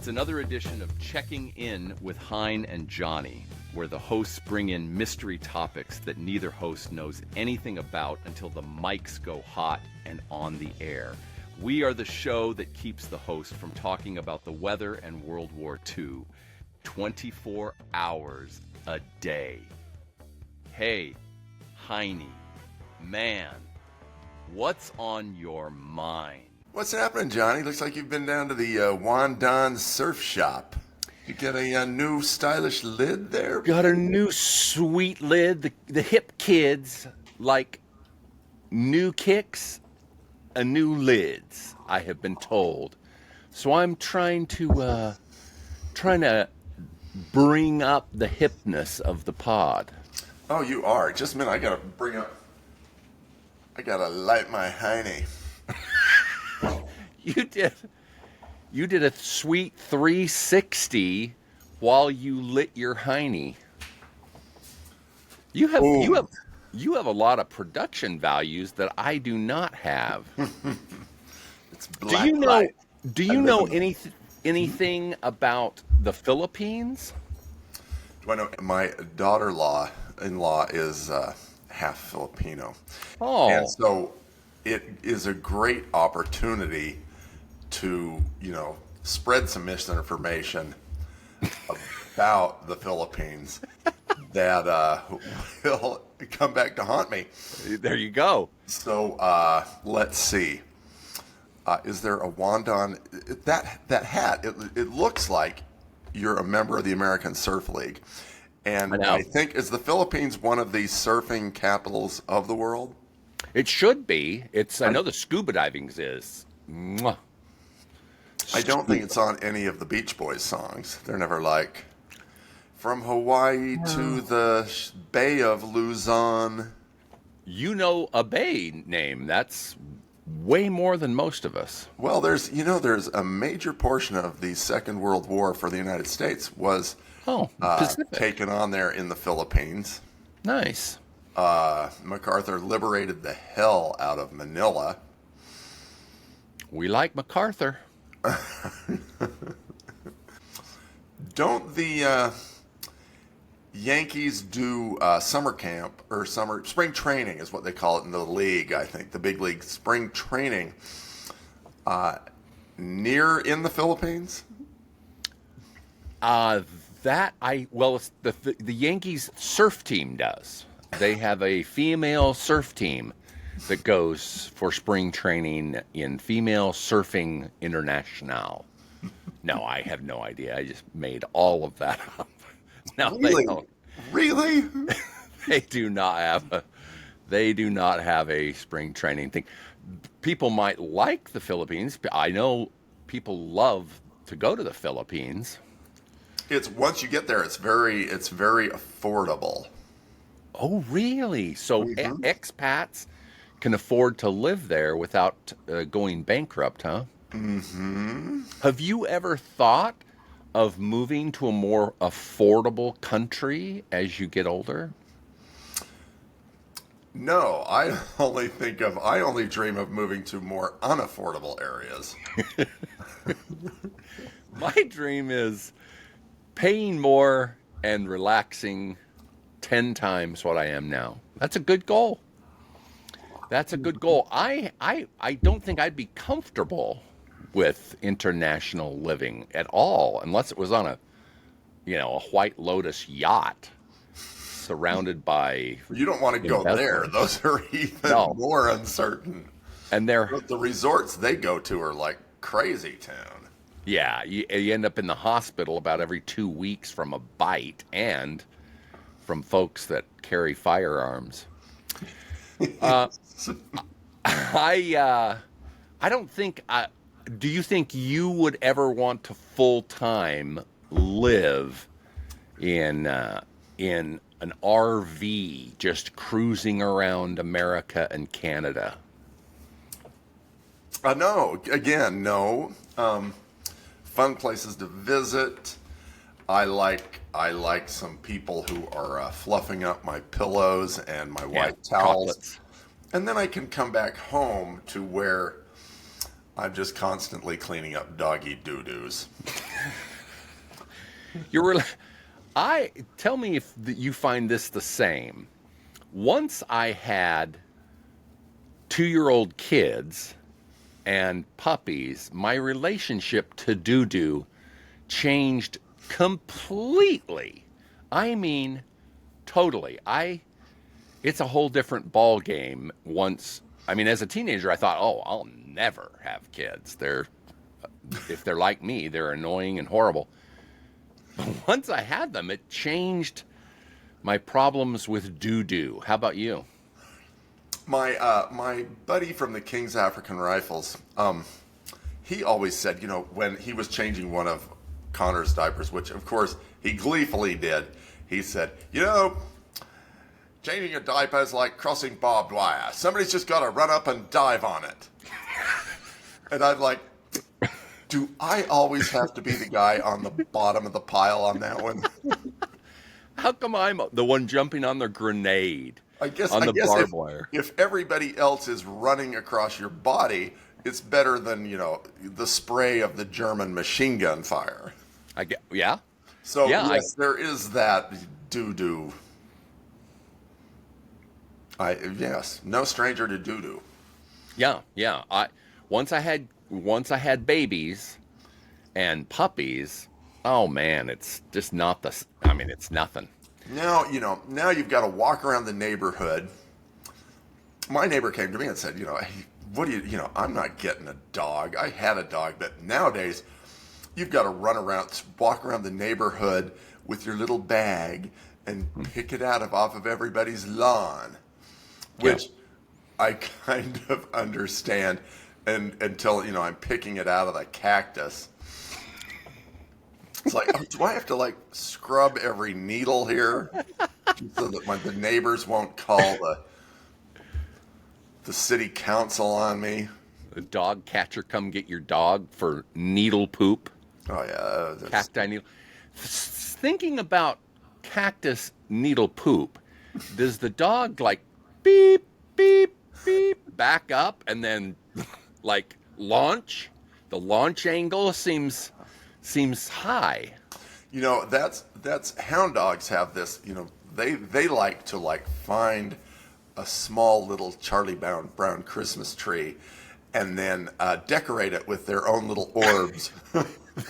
It's another edition of Checking In with Hein and Johnny, where the hosts bring in mystery topics that neither host knows anything about until the mics go hot and on the air. We are the show that keeps the host from talking about the weather and World War II 24 hours a day. Hey, Heine, man, what's on your mind? What's happening, Johnny? Looks like you've been down to the Wandon surf shop. You get a new stylish lid there? Got a new sweet lid. The hip kids like new kicks, a new lids, I have been told. So I'm trying to bring up the hipness of the pod. Oh, you are. Just a minute, I gotta light my Heine. You did a sweet 360 while you lit your Heine. You have a lot of production values that I do not have. It's black light. Do you know anything about the Philippines? Do I know? My daughter-in-law is half Filipino. Oh. And so it is a great opportunity to, spread some misinformation about the Philippines that will come back to haunt me. There you go. So let's see. Is there a Wandon? That hat, it looks like you're a member of the American Surf League. And I think, is the Philippines one of the surfing capitals of the world? It should be. I know the scuba diving's is. Mwah. I don't think it's on any of the Beach Boys songs. They're never like, from Hawaii to the Bay of Luzon. You know a bay name. That's way more than most of us. Well, there's a major portion of the Second World War for the United States was taken on there in the Philippines. Nice. MacArthur liberated the hell out of Manila. We like MacArthur. Don't the Yankees do summer camp or spring training is what they call it in the league, I think, the big league, spring training near in the Philippines? The Yankees surf team does. They have a female surf team that goes for spring training in Female Surfing International. No, I have no idea. I just made all of that up. No, really? They don't. Really? They do not have a spring training thing. People might like the Philippines. I know people love to go to the Philippines. It's once you get there, it's very affordable. Oh, really? So expats can afford to live there without going bankrupt, huh? Mm-hmm. Have you ever thought of moving to a more affordable country as you get older? No, I only dream of moving to more unaffordable areas. My dream is paying more and relaxing 10 times what I am now. That's a good goal. I don't think I'd be comfortable with international living at all unless it was on a White Lotus yacht surrounded by You don't want to go there. Those are even more uncertain. And the resorts they go to are like crazy town. Yeah, you end up in the hospital about every 2 weeks from a bite and from folks that carry firearms. I don't think. Do you think you would ever want to full time live in an RV, just cruising around America and Canada? No. Again, no. Fun places to visit. I like some people who are fluffing up my pillows and my white towels. Chocolates. And then I can come back home to where I'm just constantly cleaning up doggy doo-doos. Tell me if you find this the same. Once I had 2-year-old kids and puppies, my relationship to doo-doo changed completely. I mean, totally. It's a whole different ball game once. I mean, as a teenager, I thought, oh, I'll never have kids. If they're like me, they're annoying and horrible. But once I had them, it changed my problems with doo-doo. How about you? My buddy from the King's African Rifles, he always said, when he was changing one of Connor's diapers, which of course he gleefully did, he said, changing a diaper is like crossing barbed wire. Somebody's just got to run up and dive on it. And I'm like, do I always have to be the guy on the bottom of the pile on that one? How come I'm the one jumping on the grenade? I guess barbed wire. If everybody else is running across your body, it's better than, the spray of the German machine gun fire. Yeah. So, yes, there is that doo-doo. Yes, no stranger to doo-doo. Yeah. Once I had babies and puppies, oh man, it's just not it's nothing. Now you've got to walk around the neighborhood. My neighbor came to me and said, hey, what do you, I'm not getting a dog. I had a dog, but nowadays you've got to walk around the neighborhood with your little bag and pick it off of everybody's lawn, which I kind of understand until, I'm picking it out of the cactus. It's like, do I have to scrub every needle here so that the neighbors won't call the city council on me? The dog catcher come get your dog for needle poop. Oh yeah, cacti needle. Thinking about cactus needle poop, does the dog beep beep beep back up and then launch? The launch angle seems high. That's hound dogs have this, they like to find a small little Charlie Brown Christmas tree and then decorate it with their own little orbs.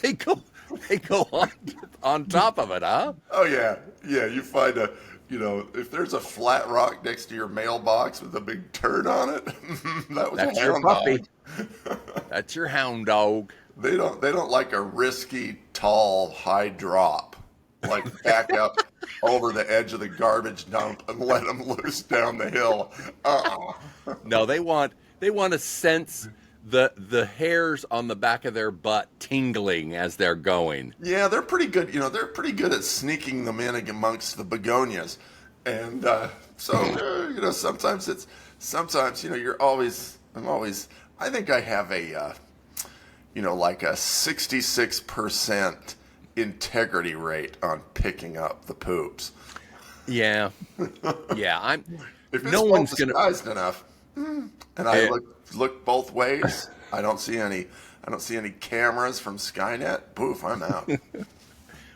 They go on top of it, huh? Oh yeah. You find if there's a flat rock next to your mailbox with a big turd on it, that's your puppy. That's your hound dog. They don't like a risky, tall, high drop. Back up over the edge of the garbage dump and let them loose down the hill. No, they want to sense the hairs on the back of their butt tingling as they're going. Yeah, they're pretty good. They're pretty good at sneaking them in amongst the begonias, and sometimes I think I have a 66% integrity rate on picking up the poops. Yeah. I'm. If it's well disguised enough, and I look both ways, I don't see any cameras from Skynet. Poof, I'm out.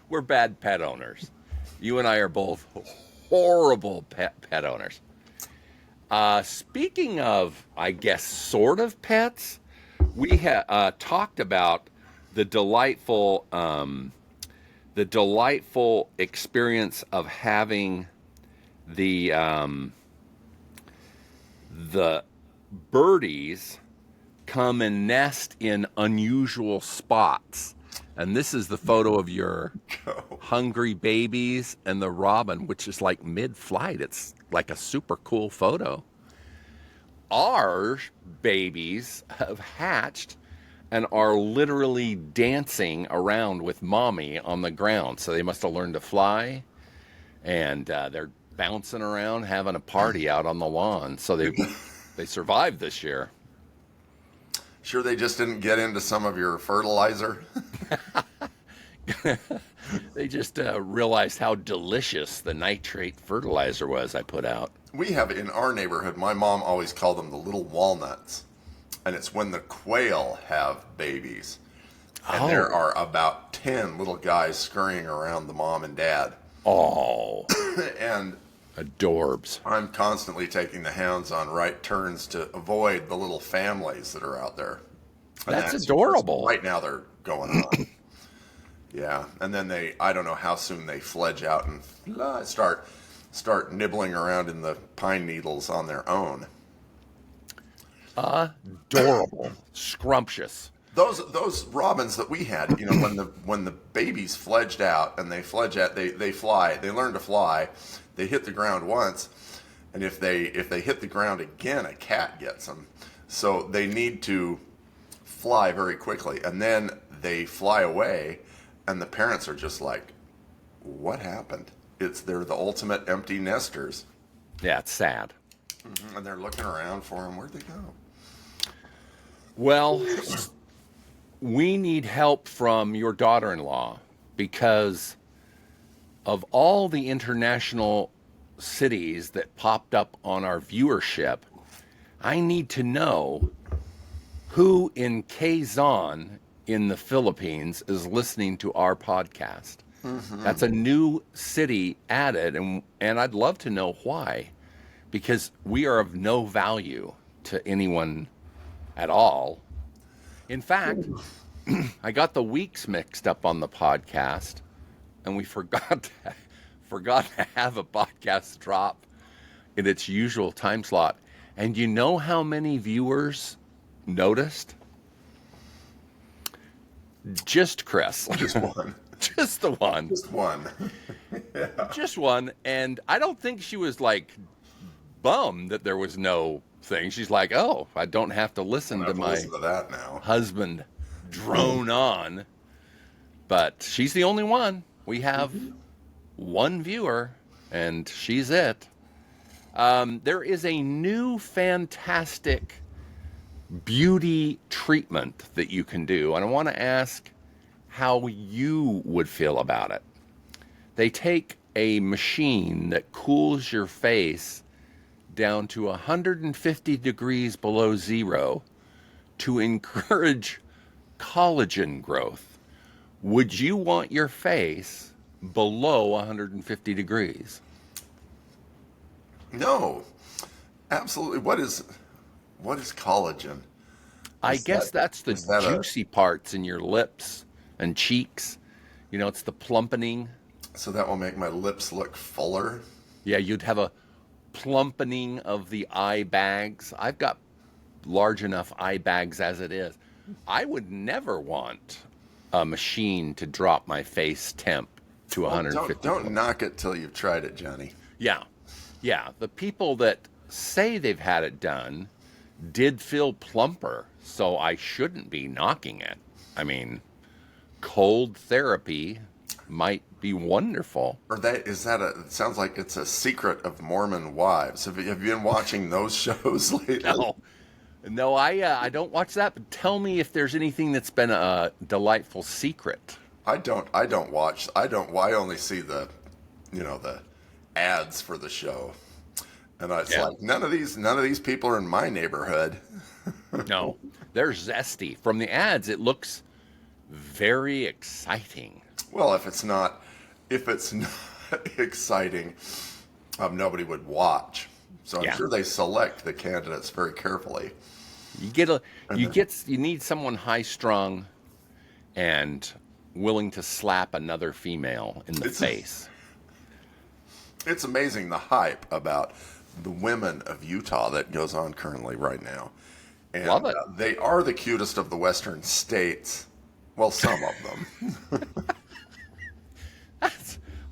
We're bad pet owners. You and I are both horrible pet owners. Speaking of, I guess, sort of pets, we talked about the delightful experience of having the birdies come and nest in unusual spots. And this is the photo of your hungry babies and the robin, which is mid-flight. It's like a super cool photo. Our babies have hatched and are literally dancing around with mommy on the ground. So they must have learned to fly, and they're bouncing around, having a party out on the lawn. So they survived this year. Sure they just didn't get into some of your fertilizer? They just realized how delicious the nitrate fertilizer was I put out. We have in our neighborhood, my mom always called them the little walnuts. and it's when the quail have babies. And there are about 10 little guys scurrying around the mom and dad. Oh. And adorbs. I'm constantly taking the hounds on right turns to avoid the little families that are out there. And that's adorable. Right now they're going on. Yeah. And then I don't know how soon they fledge out and start nibbling around in the pine needles on their own. Adorable. Scrumptious. Those robins that we had, when the babies fledged out and they fly, they learn to fly, they hit the ground once, and if they hit the ground again, a cat gets them. So they need to fly very quickly, and then they fly away, and the parents are just like, what happened? They're the ultimate empty nesters. Yeah, it's sad. Mm-hmm. And they're looking around for them. Where'd they go? Well, we need help from your daughter-in-law because of all the international cities that popped up on our viewership. I need to know who in Quezon in the Philippines is listening to our podcast. Mm-hmm. That's a new city added, and I'd love to know why, because we are of no value to anyone at all. In fact, I got the weeks mixed up on the podcast, and we forgot to have a podcast drop in its usual time slot. And you know how many viewers noticed? Just Chris. Just one. Just the one. Just one. Yeah. Just one. And I don't think she was like bummed that there was no thing. She's like, oh, I don't have to listen to my that now. Husband drone on. But she's the only one. We have one viewer, and she's it. There is a new fantastic beauty treatment that you can do, and I want to ask how you would feel about it. They take a machine that cools your face down to 150 degrees below zero to encourage collagen growth. Would you want your face below 150 degrees? No, absolutely. What is collagen? I guess that's the juicy parts in your lips and cheeks. You know, it's the plumpening. So that will make my lips look fuller? Yeah, you'd have a plumpening of the eye bags. I've got large enough eye bags as it is. I would never want a machine to drop my face temp to 150. Don't knock it till you've tried it, Johnny. Yeah. The people that say they've had it done did feel plumper, so I shouldn't be knocking it. I mean, cold therapy might be wonderful. It sounds like it's a secret of Mormon wives. Have you been watching those shows lately? No, I don't watch that, but tell me if there's anything that's been a delightful secret. I only see the ads for the show. And it's like none of these people are in my neighborhood. No, they're zesty. From the ads, it looks very exciting. Well, if it's not exciting, nobody would watch. So I'm sure they select the candidates very carefully. You need someone high-strung and willing to slap another female in the face. It's amazing the hype about the women of Utah that goes on currently right now. And love it. They are the cutest of the western states. Well, some of them.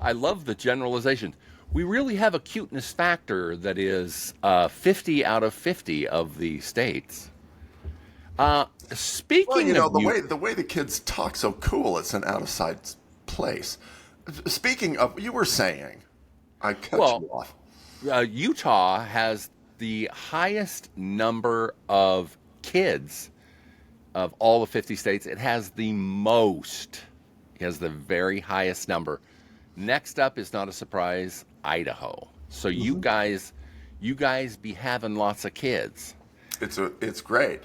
I love the generalization. We really have a cuteness factor that is 50 out of 50 of the states. Speaking of the way the kids talk so cool, it's an out-of-sight place. Speaking of, you were saying, I cut you off. Utah has the highest number of kids of all the 50 states. It has the most. It has the very highest number. Next up is, not a surprise, Idaho. So you guys be having lots of kids. It's great.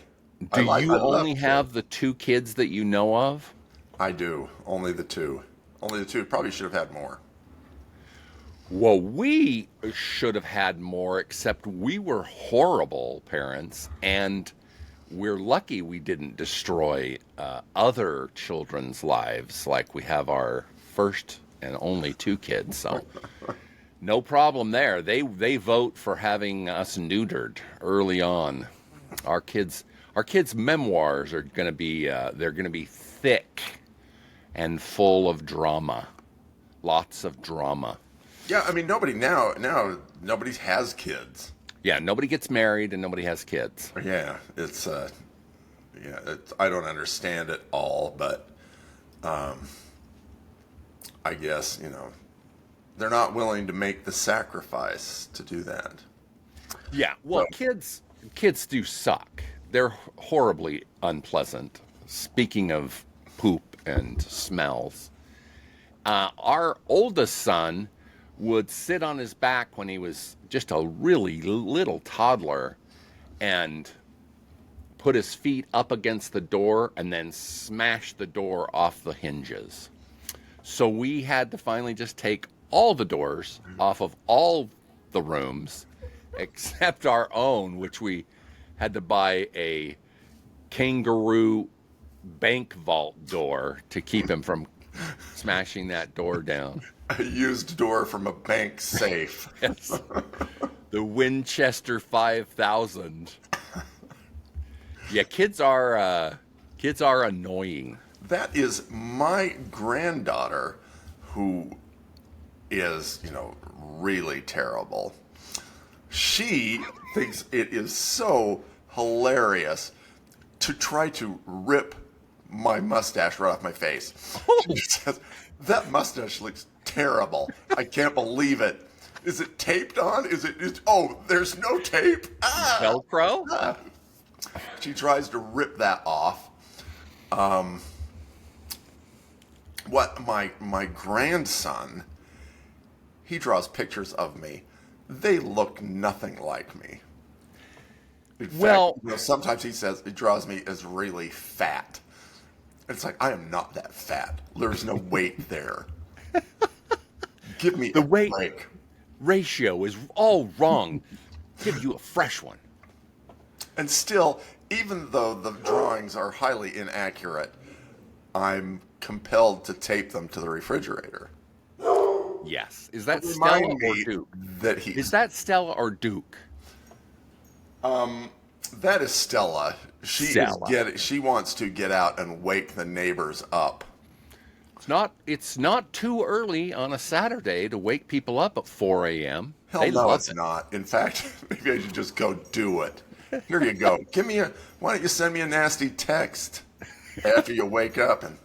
Do you I love only kids. have the 2 kids that you know of? I do. Only the 2. Only the 2. Probably should have had more. Well, we should have had more, except we were horrible parents, and we're lucky we didn't destroy other children's lives like we have our first and only 2 kids. So no problem there. They vote for having us neutered early on. Our kids' memoirs are going to be they're going to be thick and full of drama, lots of drama. Yeah, I mean, nobody has kids. Yeah, nobody gets married and nobody has kids. Yeah, I don't understand it all, but I guess, they're not willing to make the sacrifice to do that. Yeah, well, kids do suck. They're horribly unpleasant. Speaking of poop and smells, our oldest son would sit on his back when he was just a really little toddler and put his feet up against the door and then smash the door off the hinges. So we had to finally just take all the doors off of all the rooms except our own, which we had to buy a kangaroo bank vault door to keep him from smashing that door down. A used door from a bank safe. Yes. The Winchester 5000. Yeah, kids are annoying. That is my granddaughter, who is, really terrible. She thinks it is so hilarious to try to rip my mustache right off my face. She says, that mustache looks terrible. I can't believe it. Is it taped on? Oh, there's no tape. Velcro? She tries to rip that off. What my grandson, he draws pictures of me. They look nothing like me. In fact, sometimes he says he draws me as really fat. It's like, I am not that fat. There's no weight there. Give me the a weight break. Ratio is all wrong. Give you a fresh one. And still, even though the drawings are highly inaccurate, I'm compelled to tape them to the refrigerator. Yes. Is that Stella or Duke? Is that Stella or Duke? That is Stella. She wants to get out and wake the neighbors up. It's not too early on a Saturday to wake people up at 4 a.m. Hell no, it's not. In fact, maybe I should just go do it. Here you go. Why don't you send me a nasty text after you wake up and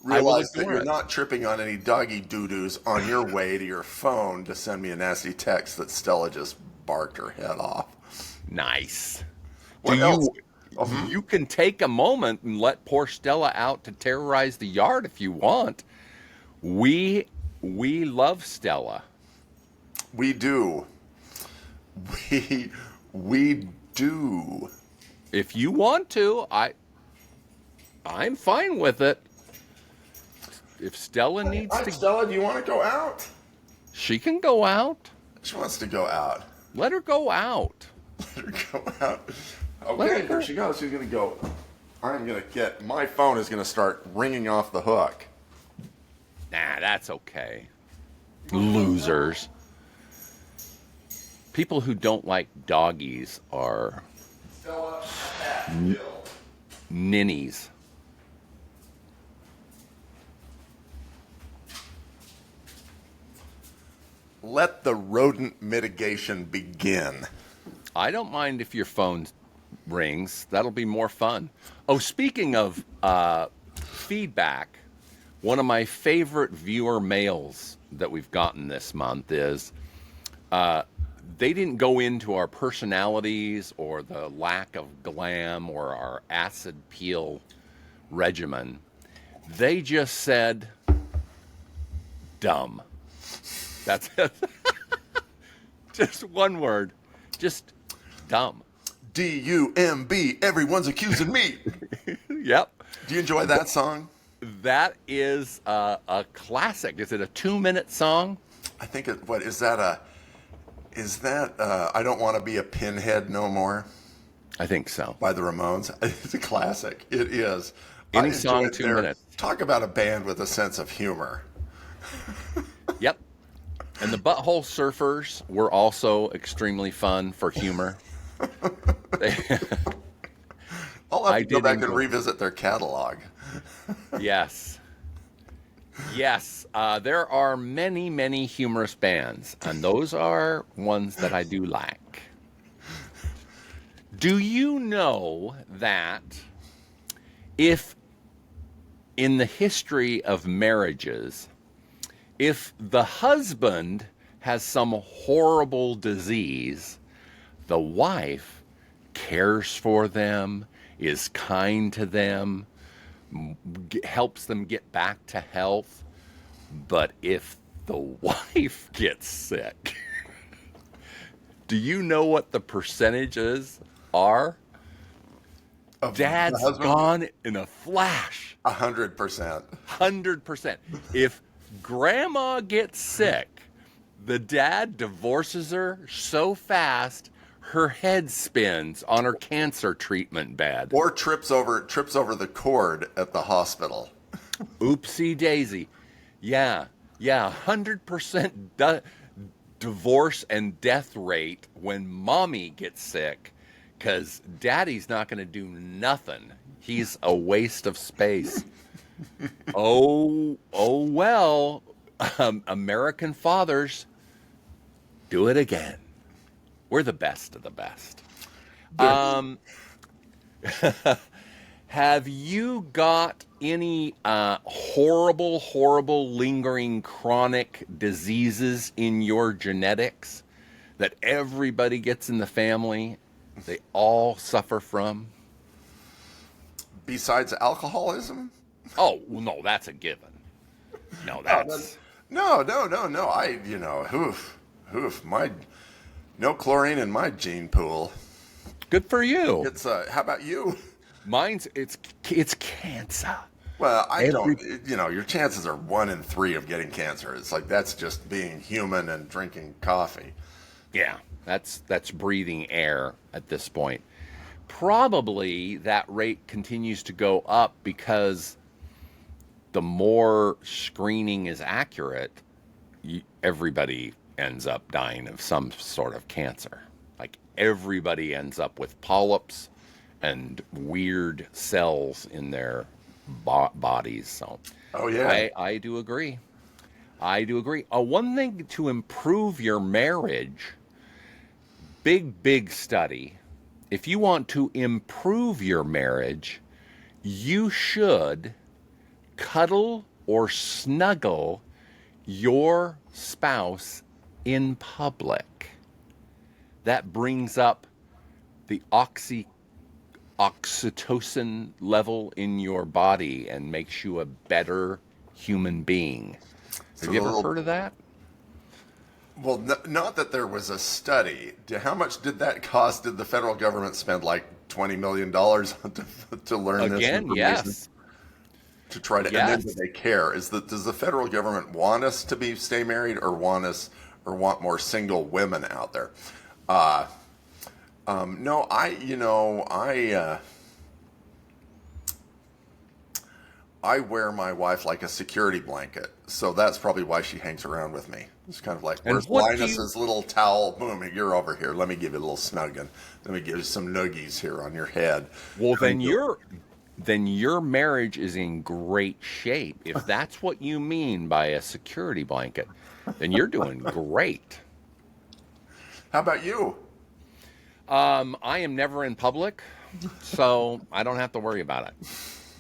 realize that you're not tripping on any doggy doo-doos on your way to your phone to send me a nasty text that Stella just barked her head off. Nice. What else? You can take a moment and let poor Stella out to terrorize the yard if you want. We love Stella. We do. We do. If you want to, I'm fine with it. If Stella needs to... Stella, do you want to go out? She can go out. She wants to go out. Let her go out. Let her go out. Okay, here she goes. She's going to go. My phone is going to start ringing off the hook. Nah, that's okay. Losers. People who don't like doggies are ninnies. Let the rodent mitigation begin. I don't mind if your phone rings. That'll be more fun. Oh, speaking of feedback, one of my favorite viewer mails that we've gotten this month is they didn't go into our personalities or the lack of glam or our acid peel regimen. They just said, dumb. That's it. Just one word. Just dumb. D-U-M-B, everyone's accusing me. Yep. Do you enjoy that song? That is a classic. Is it a 2-minute song? I think what is that I Don't Want to Be a Pinhead No More? I think so. By the Ramones. It's a classic. It is. Any song, 2 minutes. Talk about a band with a sense of humor. Yep. And the Butthole Surfers were also extremely fun for humor. I'll have to go back and revisit their catalog. Yes. Yes. There are many, many humorous bands, and those are ones that I do like. Do you know that if in the history of marriages, if the husband has some horrible disease, the wife cares for them, is kind to them, helps them get back to health. But if the wife gets sick, do you know what the percentages are? Dad's gone in a flash. 100%. 100%. If grandma gets sick, the dad divorces her so fast her head spins on her cancer treatment bed. Or trips over the cord at the hospital. Oopsie daisy. Yeah. 100% divorce and death rate when mommy gets sick, because daddy's not going to do nothing. He's a waste of space. Oh well. American fathers, do it again. We're the best of the best. Have you got any horrible, lingering chronic diseases in your genetics that everybody gets in the family? They all suffer from? Besides alcoholism? Oh, well, no, that's a given. No, that's... No. No chlorine in my gene pool. Good for you. It's how about you? Mine's it's cancer. Well, your chances are 1 in 3 of getting cancer. It's like that's just being human and drinking coffee. Yeah, that's breathing air at this point. Probably that rate continues to go up because the more screening is accurate, everybody ends up dying of some sort of cancer. Like everybody ends up with polyps and weird cells in their bodies. So, oh yeah, I do agree. One thing to improve your marriage, big study. If you want to improve your marriage, you should cuddle or snuggle your spouse in public. That brings up the oxytocin level in your body and makes you a better human being. Have you ever heard of that? Well, not that there was a study. How much did that cost? Did the federal government spend like $20 million to learn this information? Yes. To try to, and then do they care? Does the federal government want us to stay married, or want more single women out there? No, I wear my wife like a security blanket, so that's probably why she hangs around with me. It's kind of like, where's Linus's little towel? Boom, you're over here. Let me give you a little snugging. Let me give you some noogies here on your head. Well, then your marriage is in great shape. If that's what you mean by a security blanket, then you're doing great. How about you? I am never in public, so I don't have to worry about it.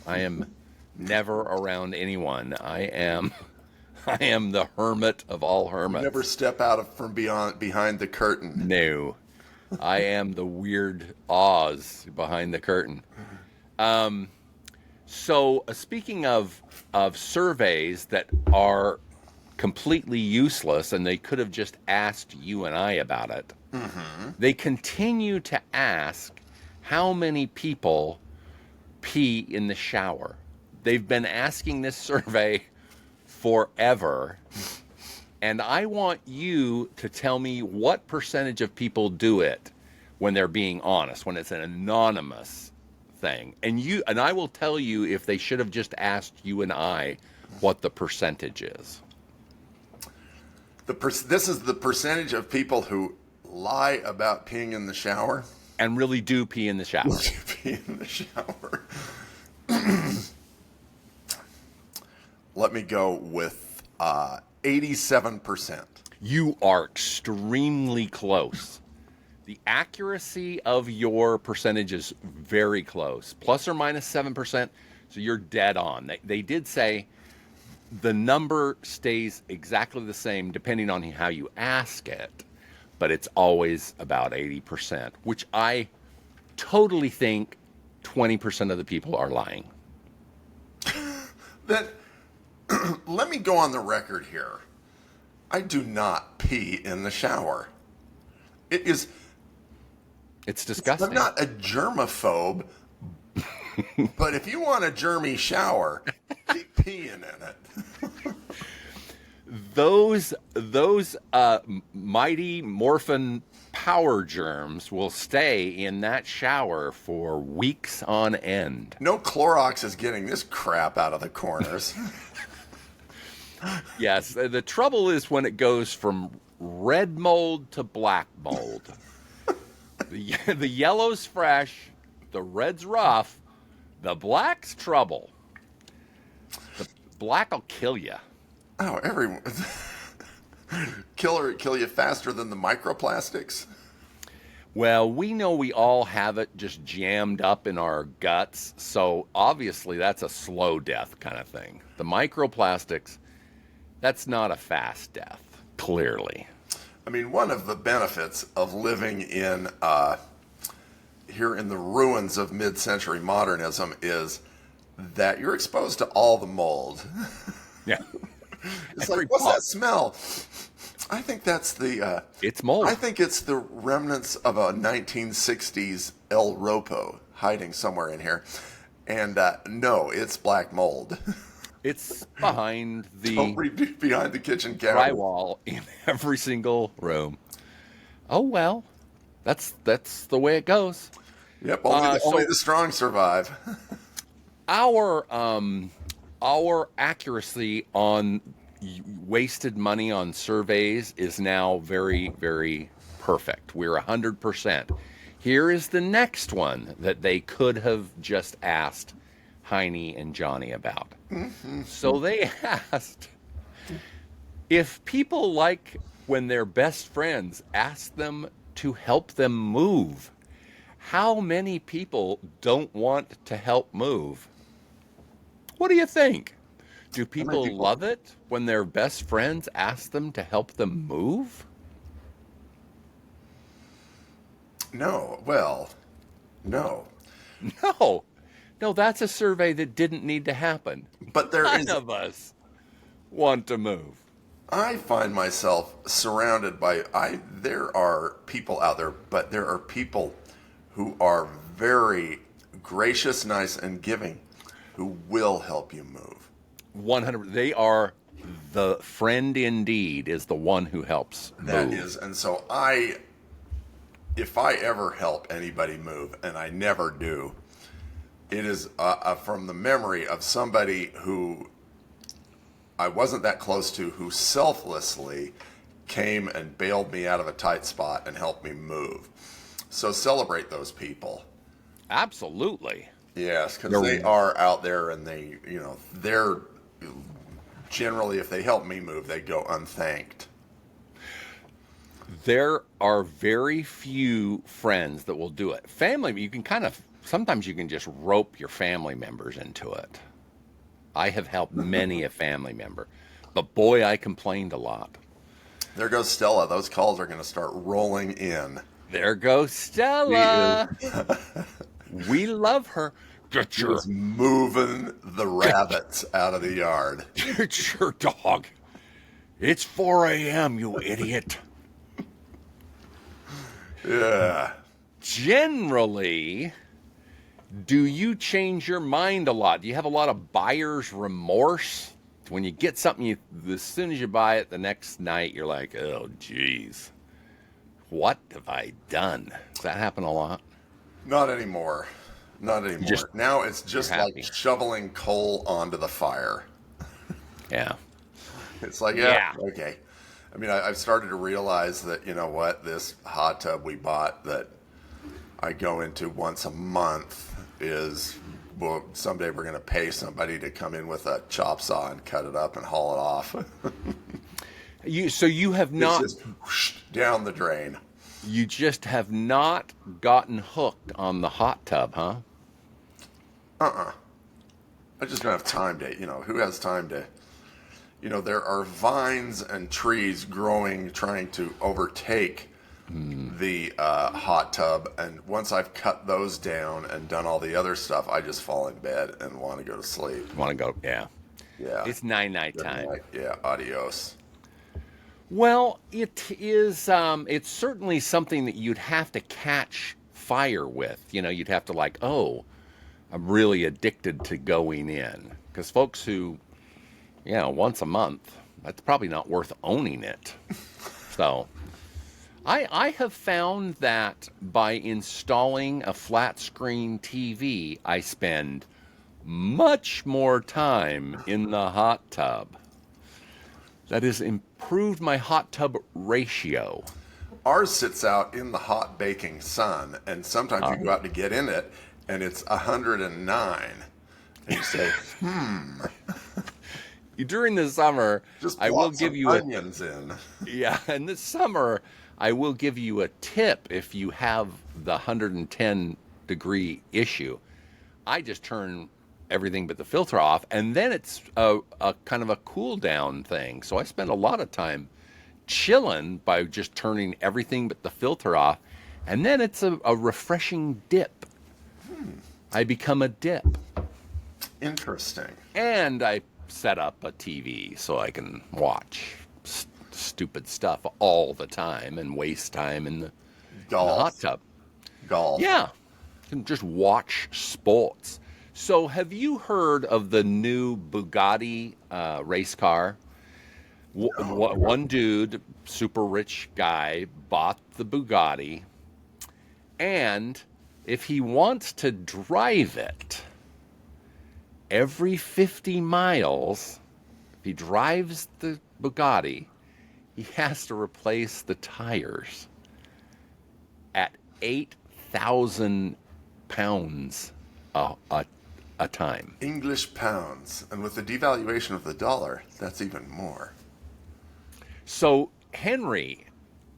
I am never around anyone. I am the hermit of all hermits. You never step out from behind the curtain. No. I am the weird Oz behind the curtain. So speaking of surveys that are completely useless, and they could have just asked you and I about it, they continue to ask how many people pee in the shower? They've been asking this survey forever. And I want you to tell me what percentage of people do it when they're being honest, when it's an anonymous thing. And I will tell you if they should have just asked you and I what the percentage is. This is the percentage of people who lie about peeing in the shower? And really do pee in the shower. Pee in the shower. Let me go with 87%. You are extremely close. The accuracy of your percentage is very close, plus or minus 7%. So you're dead on. They did say the number stays exactly the same depending on how you ask it, but it's always about 80%, which I totally think 20% of the people are lying. Let me go on the record here. I do not pee in the shower. It's disgusting. I'm not a germaphobe, but if you want a germy shower, keep peeing in it. Those mighty morphin power germs will stay in that shower for weeks on end. No Clorox is getting this crap out of the corners. Yes, the trouble is when it goes from red mold to black mold. The yellow's fresh, the red's rough, the black's trouble. The black will kill you. Oh, everyone. Kill you faster than the microplastics? Well, we know we all have it just jammed up in our guts, so obviously that's a slow death kind of thing. The microplastics, that's not a fast death, clearly. I mean, one of the benefits of living in here in the ruins of mid-century modernism is that you're exposed to all the mold. Yeah. It's like, what's that smell? I think that's the... it's mold. I think it's the remnants of a 1960s El Ropo hiding somewhere in here. And no, it's black mold. It's behind the... behind the kitchen counter. Drywall in every single room. Oh, well. That's the way it goes. Yep, only the strong survive. Our accuracy on wasted money on surveys is now very, very perfect. We're 100%. Here is the next one that they could have just asked Heine and Johnny about. Mm-hmm. So they asked if people like when their best friends ask them to help them move. How many people don't want to help move? What do you think? Do people love it when their best friends ask them to help them move? No. Well, no. No. No, that's a survey that didn't need to happen. But None of us want to move. I find myself surrounded by... There are people out there, but there are people who are very gracious, nice, and giving who will help you move. 100. They are the friend indeed is the one who helps move. That is. And so if I ever help anybody move, and I never do, it is from the memory of somebody who I wasn't that close to, who selflessly came and bailed me out of a tight spot and helped me move. So celebrate those people. Absolutely. Yes, because they are out there, and they're generally, if they help me move, they go unthanked. There are very few friends that will do it. Family, sometimes you can just rope your family members into it. I have helped many a family member, but boy, I complained a lot. There goes Stella. Those calls are going to start rolling in. There goes Stella. We love her. Just moving the rabbits out of the yard. Get your dog. It's 4 a.m., you idiot. Yeah. generally, do you change your mind a lot? Do you have a lot of buyer's remorse? When you get something, as soon as you buy it, the next night you're like, oh, geez, what have I done? Does that happen a lot? Not anymore. Not anymore. Now it's just like shoveling coal onto the fire. Yeah. It's like, yeah, okay. I mean, I've started to realize that, you know what, this hot tub we bought that I go into once a month is, well, someday we're going to pay somebody to come in with a chop saw and cut it up and haul it off. So you have not... It's just whoosh, down the drain. You just have not gotten hooked on the hot tub, huh? I just don't have time to, who has time to... there are vines and trees growing, trying to overtake the hot tub. And once I've cut those down and done all the other stuff, I just fall in bed and want to go to sleep. Want to go, yeah. Yeah. It's night time. Yeah, adios. Well, it is, it's certainly something that you'd have to catch fire with. You'd have to I'm really addicted to going in. Because folks who... once a month, that's probably not worth owning it. So I have found that by installing a flat screen TV, I spend much more time in the hot tub. That has improved my hot tub ratio. Ours sits out in the hot baking sun, and sometimes you go out to get in it, and it's 109. And you say, During the summer, I will give you onions in. Yeah, in the summer, I will give you a tip if you have the 110 degree issue. I just turn everything but the filter off, and then it's a kind of a cool down thing. So I spend a lot of time chilling by just turning everything but the filter off, and then it's a refreshing dip. I become a dip. Interesting. And I set up a TV so I can watch stupid stuff all the time and waste time in the hot tub. Golf. Yeah. You can just watch sports. So have you heard of the new Bugatti race car? One dude, super rich guy, bought the Bugatti, and if he wants to drive it, every 50 miles, if he drives the Bugatti, he has to replace the tires at 8,000 pounds a time. English pounds. And with the devaluation of the dollar, that's even more. So, Henry,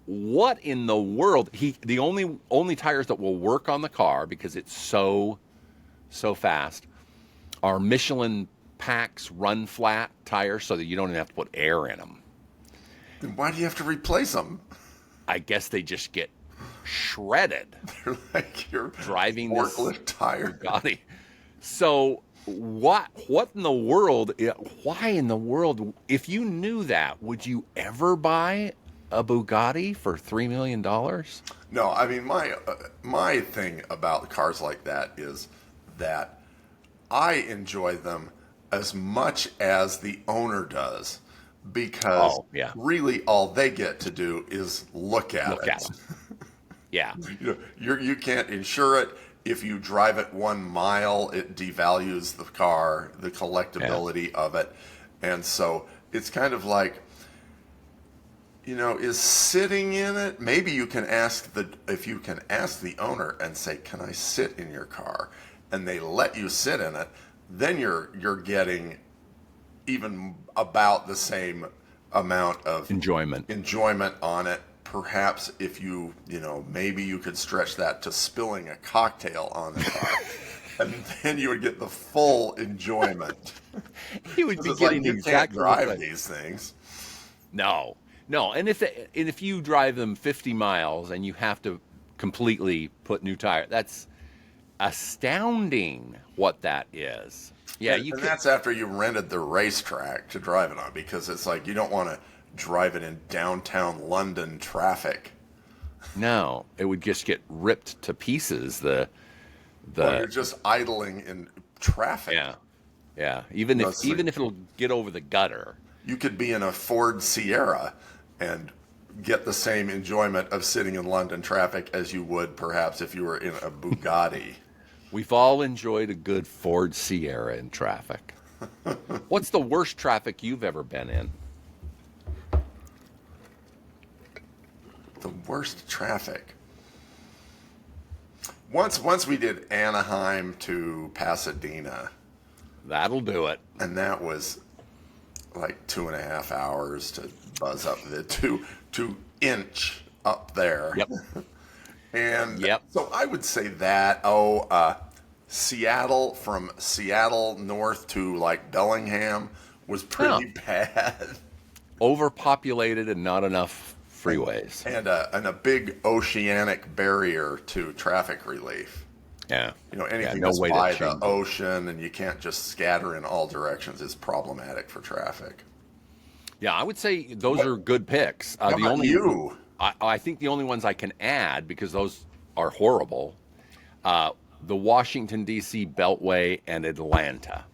what in the world? The only tires that will work on the car, because it's so fast, are Michelin Pax Run Flat tires, so that you don't even have to put air in them. Then why do you have to replace them? I guess they just get shredded. They're like your driving forklift tire. Bugatti. So what in the world? Why in the world? If you knew that, would you ever buy a Bugatti for $3 million? No, I mean my thing about cars like that is that I enjoy them as much as the owner does, because really all they get to do is look at it. Yeah. You can't insure it. If you drive it 1 mile, it devalues the car, the collectability of it. And so it's kind of like, is sitting in it, maybe you can if you can ask the owner and say, can I sit in your car? And they let you sit in it, then you're getting even about the same amount of enjoyment on it. Perhaps if maybe you could stretch that to spilling a cocktail on the car, and then you would get the full enjoyment. You would be getting exactly drive these things. No, and if you drive them 50 miles and you have to completely put new tires, that's astounding what that is. Yeah, and that's after you rented the racetrack to drive it on, because it's like you don't want to drive it in downtown London traffic. No, it would just get ripped to pieces. Well, you're just idling in traffic. Yeah. Even if it'll get over the gutter. You could be in a Ford Sierra and get the same enjoyment of sitting in London traffic as you would perhaps if you were in a Bugatti. We've all enjoyed a good Ford Sierra in traffic. What's the worst traffic you've ever been in? The worst traffic. Once we did Anaheim to Pasadena. That'll do it. And that was like 2.5 hours to buzz up the to inch up there. Yep. And so I would say that, Seattle, from Seattle north to like Bellingham was pretty bad. Overpopulated and not enough freeways. And a big oceanic barrier to traffic relief. Yeah. Anything that's by the ocean and you can't just scatter in all directions is problematic for traffic. Yeah, I would say those are good picks. How about you? I think the only ones I can add, because those are horrible, the Washington, D.C. Beltway and Atlanta.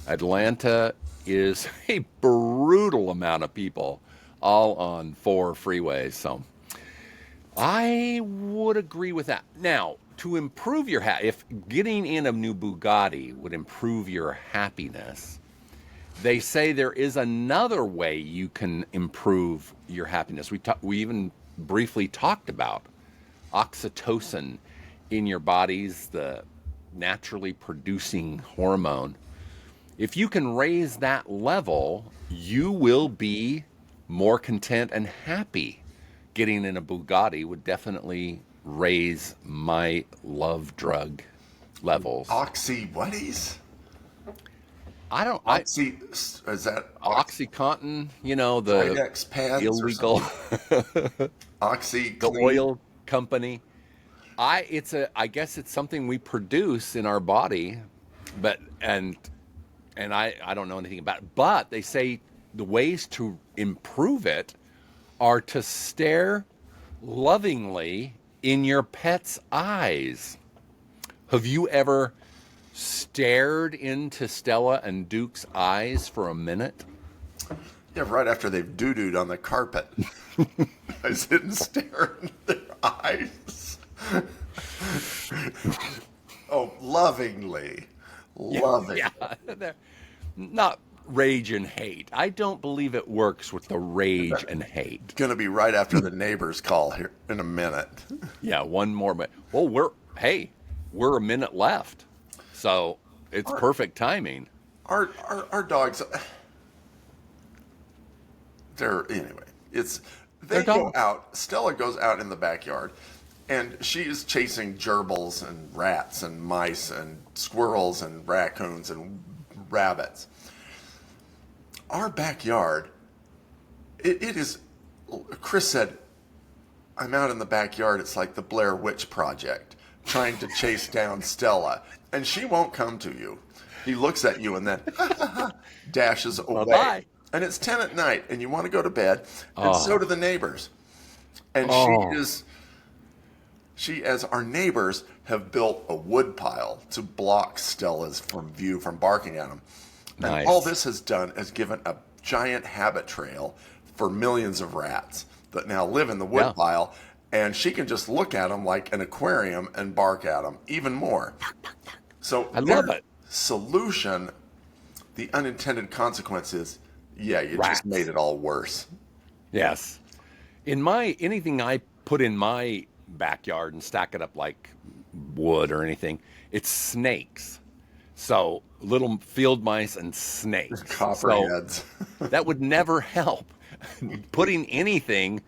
Atlanta is a brutal amount of people all on 4 freeways. So I would agree with that. Now, to improve your if getting in a new Bugatti would improve your happiness, they say there is another way you can improve your happiness. We even briefly talked about oxytocin in your body's the naturally producing hormone. If you can raise that level, you will be more content and happy. Getting in a Bugatti would definitely raise my love drug levels. Whaties? I don't. Is that OxyContin? The illegal the oil company. I guess it's something we produce in our body, but and I don't know anything about it. But they say the ways to improve it are to stare lovingly in your pet's eyes. Have you ever stared into Stella and Duke's eyes for a minute? Yeah, right after they've doo-dooed on the carpet. I sit and stare into their eyes. Lovingly. Yeah, not rage and hate. I don't believe it works with the rage and hate. It's going to be right after the neighbors call here in a minute. Yeah, one more minute. Well, we're a minute left. So it's perfect timing. Our dogs, they go out. Stella goes out in the backyard, and she is chasing gerbils and rats and mice and squirrels and raccoons and rabbits. Our backyard, it is. Chris said, "I'm out in the backyard. It's like the Blair Witch Project, trying to chase down Stella." And she won't come to you. He looks at you and then dashes away. Bye-bye. And it's 10 at night, and you want to go to bed, and so do the neighbors. And she, as our neighbors, have built a wood pile to block Stella's view from barking at them. And nice. All this has done is given a giant habit trail for millions of rats that now live in the wood pile. And she can just look at them like an aquarium and bark at them even more. So I love it. Solution, the unintended consequence is, you just made it all worse. Yes. Anything I put in my backyard and stack it up like wood or anything, it's snakes. So little field mice and snakes. Copperheads. So that would never help. Putting anything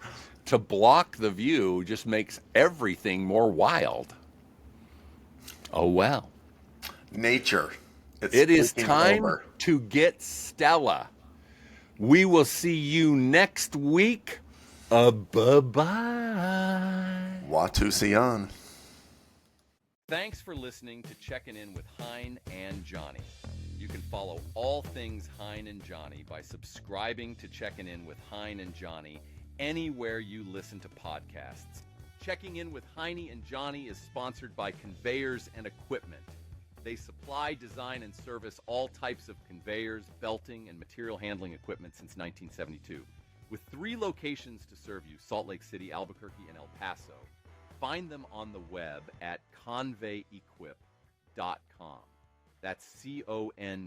to block the view just makes everything more wild. Oh, well. Nature. It is time to get Stella. We will see you next week. Bye-bye. Watusian. Thanks for listening to Checking In with Hein and Johnny. You can follow all things Hein and Johnny by subscribing to Checking In with Hein and Johnny anywhere you listen to podcasts. Checking In with Heine and Johnny is sponsored by Conveyors and Equipment. They supply, design, and service all types of conveyors, belting, and material handling equipment since 1972. With 3 locations to serve you, Salt Lake City, Albuquerque, and El Paso. Find them on the web at conveyequip.com. That's CONVEYEQUIP.com.